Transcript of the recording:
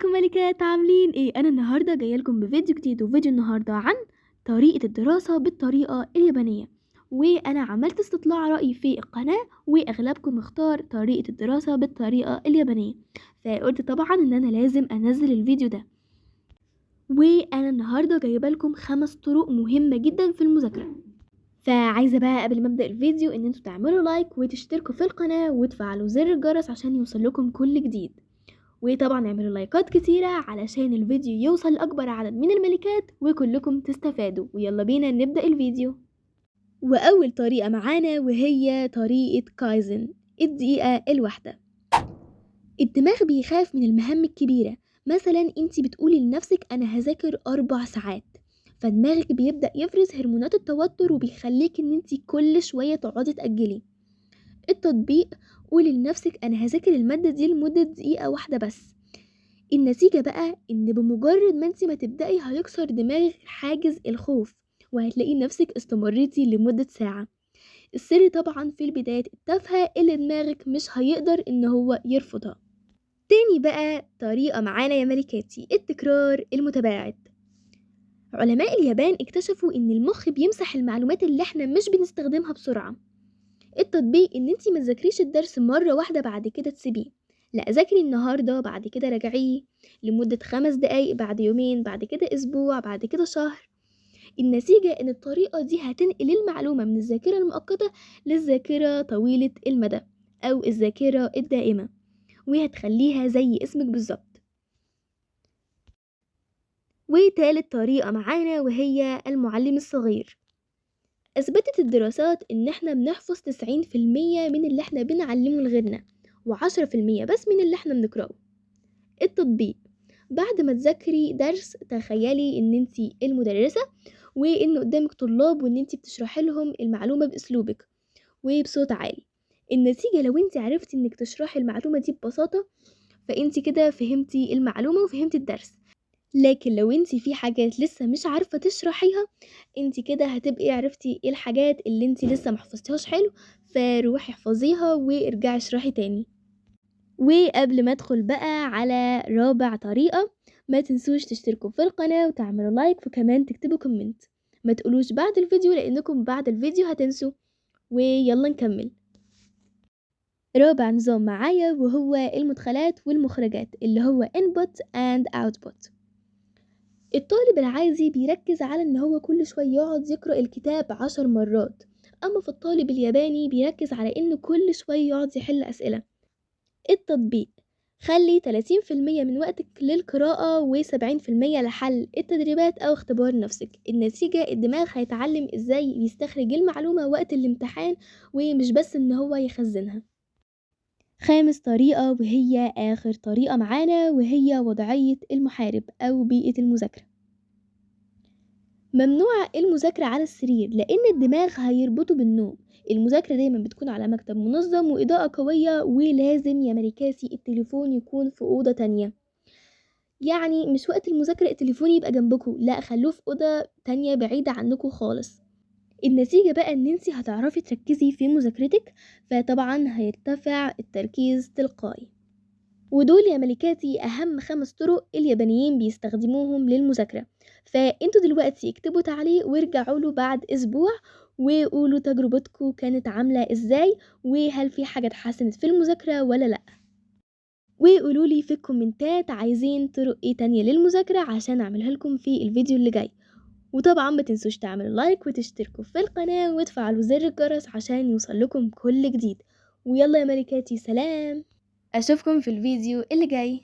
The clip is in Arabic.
ازيكم ملكات، عاملين ايه؟ انا النهارده جايه لكم بفيديو جديد، وفيديو النهارده عن طريقه الدراسه بالطريقه اليابانيه. وانا عملت استطلاع راي في القناه، واغلبكم اختار طريقه الدراسه بالطريقه اليابانيه، فقلت طبعا ان انا لازم انزل الفيديو ده. وانا النهارده جايبه لكم 5 طرق مهمه جدا في المذاكره. فعايزه بقى قبل ما ابدا الفيديو ان انتوا تعملوا لايك وتشتركوا في القناه وتفعلوا زر الجرس عشان يوصل لكم كل جديد. وطبعا اعملوا لايكات كتيرة علشان الفيديو يوصل لأكبر عدد من الملكات وكلكم تستفادوا. ويلا بينا نبدأ الفيديو. وأول طريقة معانا وهي طريقة كايزن، الدقيقة الواحدة. الدماغ بيخاف من المهام الكبيرة. مثلا انتي بتقولي لنفسك انا هذاكر 4 ساعات، فدماغك بيبدأ يفرز هرمونات التوتر وبيخليك ان انتي كل شوية تقعدي تأجلي. التطبيق، قولي لنفسك انا هذاكر المادة دي لمدة دقيقة واحدة بس. النتيجة بقى ان بمجرد ما انت ما تبدأي هيكسر دماغك حاجز الخوف، وهتلاقي نفسك استمريتي لمدة ساعة. السر طبعا في البدايات التافهة اللي دماغك مش هيقدر ان هو يرفضها. تاني بقى طريقة معانا يا ملكاتي، التكرار المتباعد. علماء اليابان اكتشفوا ان المخ بيمسح المعلومات اللي احنا مش بنستخدمها بسرعة. التطبيق ان انتي ما تذاكريش الدرس مرة واحدة بعد كده تسيبيه، لا ذاكري النهاردة بعد كده راجعيه لمدة 5 دقايق، بعد يومين، بعد كده اسبوع، بعد كده شهر. النتيجة ان الطريقة دي هتنقل المعلومة من الذاكرة المؤقتة للذاكرة طويلة المدى او الذاكرة الدائمة، وهتخليها زي اسمك بالظبط. وتالت طريقة معانا وهي المعلم الصغير. أثبتت الدراسات إن إحنا بنحفظ 90% من اللي إحنا بنعلمه لغيرنا، و10% بس من اللي إحنا بنقرأه. التطبيق، بعد ما تذاكري درس تخيلي إن انتي المدرسة وإن قدامك طلاب وإن انتي بتشرحي لهم المعلومة بأسلوبك وبصوت عالي. النتيجة لو انتي عرفتي إنك تشرحي المعلومة دي ببساطة فانتي كده فهمتي المعلومة وفهمتي الدرس. لكن لو انتي في حاجات لسه مش عارفة تشرحيها، انتي كده هتبقي عرفتي ايه الحاجات اللي انتي لسه محفظتهاش حلو، فروحي احفظيها وارجعي اشرحي تاني. وقبل ما ادخل بقى على رابع طريقة، ما تنسوش تشتركوا في القناة وتعملوا لايك وكمان تكتبوا كومنت. ما تقولوش بعد الفيديو لانكم بعد الفيديو هتنسوا. ويلا نكمل. رابع نظام معايا وهو المدخلات والمخرجات، اللي هو input and output. الطالب العادي بيركز على ان هو كل شوية يقعد يقرأ الكتاب 10 مرات، اما في الطالب الياباني بيركز على انه كل شوية يقعد يحل اسئلة. التطبيق، خلي 30% من وقتك للقراءة و70% لحل التدريبات او اختبار نفسك. النتيجة الدماغ هيتعلم ازاي يستخرج المعلومة وقت الامتحان ومش بس ان هو يخزنها. خامس طريقة وهي آخر طريقة معانا وهي وضعية المحارب أو بيئة المذاكرة. ممنوع المذاكرة على السرير لأن الدماغ هيربطه بالنوم. المذاكرة دايما بتكون على مكتب منظم وإضاءة قوية، ولازم يا ملكاتي التليفون يكون في أوضة تانية. يعني مش وقت المذاكرة التليفون يبقى جنبكم، لا خلوه في أوضة تانية بعيدة عنكم خالص. النتيجة بقى ان انتي هتعرفي تركزي في مذاكرتك، فطبعا هيرتفع التركيز تلقائي. ودول يا ملكاتي اهم 5 طرق اليابانيين بيستخدموهم للمذاكرة. فانتوا دلوقتي اكتبوا تعليق وارجعوا له بعد اسبوع وقولوا تجربتكم كانت عاملة ازاي، وهل في حاجة اتحسنت في المذاكرة ولا لا. وقولوا لي في الكومنتات عايزين طرق ايه تانية للمذاكرة عشان اعملها لكم في الفيديو اللي جاي. وطبعا ما تنسوش تعملوا لايك وتشتركوا في القناة وتفعلوا زر الجرس عشان يوصل لكم كل جديد. ويلا يا ملكاتي، سلام، اشوفكم في الفيديو اللي جاي.